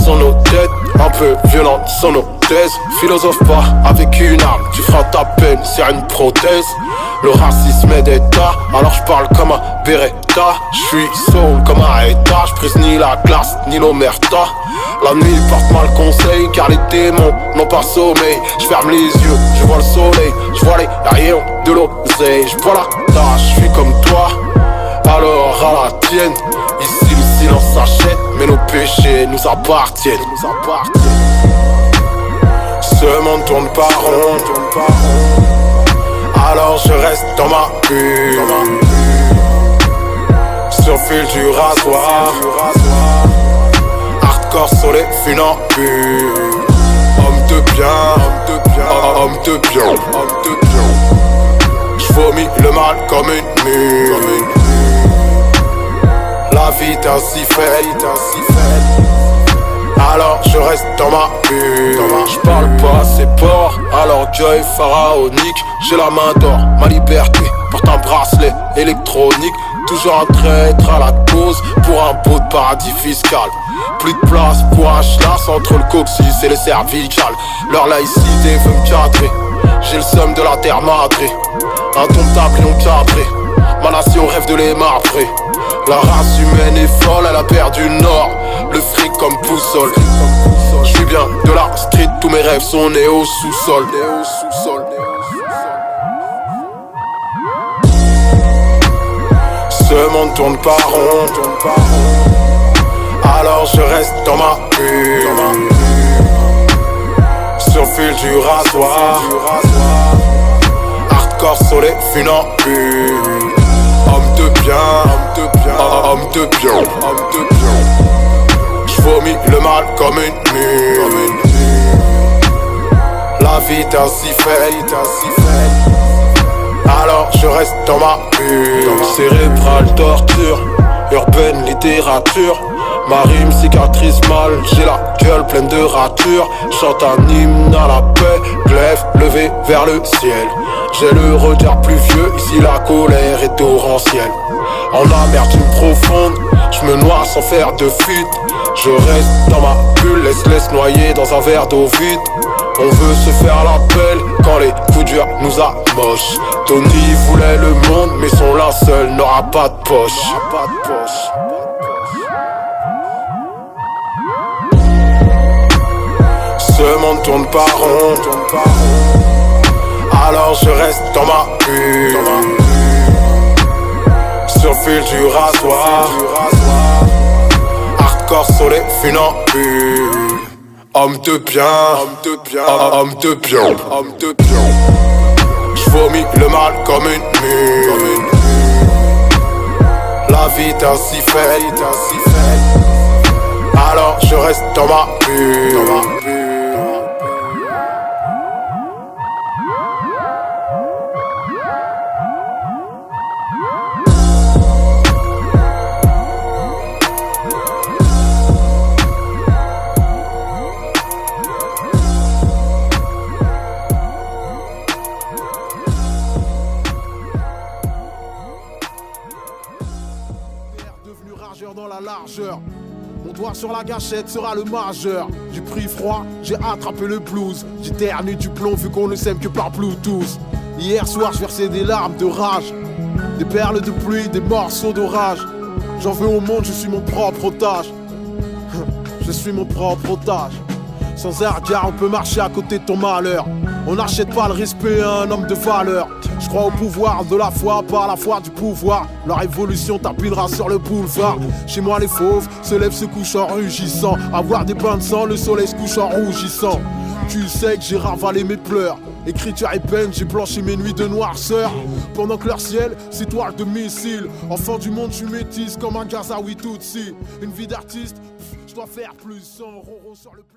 sont nos têtes, un peu violentes sont nos thèses. Philosophe pas avec une arme, tu feras ta peine, c'est une prothèse. Le racisme est d'état, alors je parle comme un Beretta. Je suis soul comme un état, je prise ni la glace ni l'omerta. La nuit porte mal conseil, car les démons n'ont pas sommeil. Je ferme les yeux, je vois le soleil, je vois les rayons de l'oseille. Je vois la tâche, je suis comme toi, alors à la tienne. Ici le silence s'achète, mais nos péchés nous appartiennent. Ce monde tourne pas rond, alors je reste dans ma bulle. Sur fil du rasoir, hardcore sur les funambules. Homme de bien, homme de bien. J'vomis le mal comme une mule. La vie est ainsi faite, alors je reste dans ma bulle. J'parle pas assez fort, alors Joy pharaonique. J'ai la main d'or, ma liberté porte un bracelet électronique. Toujours un traître à la cause pour un beau de paradis fiscal. Plus de place pour un schlass entre le coccyx et les cervicales. Leur laïcité veut me cadrer, j'ai le somme de la terre madrée. Indomptable lion cadré, ma nation rêve de les marbrer. La race humaine est folle, elle a perdu le nord, le fric comme boussole. Je suis bien de la street, tous mes rêves sont nés au sous-sol. Ce monde tourne pas rond, alors je reste dans ma bulle. Sur fil du rasoir, hardcore sur les funambules. Homme de bien, homme de bien. J'vomis le mal comme une mule. La vie est ainsi faite, alors je reste dans ma bulle. Cérébrale, torture, urbaine, littérature. Ma rime cicatrise mal, j'ai la gueule pleine de ratures. Chante un hymne à la paix, glaive levé vers le ciel. J'ai le regard plus vieux, ici la colère est torrentielle. En amertume profonde, je me noie sans faire de fuite. Je reste dans ma bulle, laisse noyer dans un verre d'eau vide. On veut se faire la belle quand les coups durs nous amochent. Tony voulait le monde, mais son linceul n'aura pas de poche. Ce monde tourne pas rond, alors je reste dans ma bulle. Sur fil du rasoir, hardcore sur les funambules. Homme de bien, homme de bien. J'vomis le mal comme une mule. La vie est ainsi faite, alors je reste dans ma bulle. Dans la largeur, mon doigt sur la gâchette sera le majeur. J'ai pris froid, j'ai attrapé le blues. J'ai ternu du plomb vu qu'on ne s'aime que par Bluetooth. Hier soir je versais des larmes de rage, des perles de pluie, des morceaux d'orage. J'en veux au monde, je suis mon propre otage. Je suis mon propre otage. Sans regard on peut marcher à côté de ton malheur. On n'achète pas le respect à un homme de valeur. Je crois au pouvoir de la foi, par la foi du pouvoir. La révolution tapinera sur le boulevard. Chez moi les fauves se lèvent, se couchent en rugissant. Avoir des bains de sang, le soleil se couche en rougissant. Tu sais que j'ai ravalé mes pleurs. Écriture et peine, j'ai blanchi mes nuits de noirceur. Pendant que leur ciel s'étoile de missiles. Enfant du monde, je suis métisse comme un Gazaoui Tutsi. Une vie d'artiste, je dois faire plus sans ronron sur le play.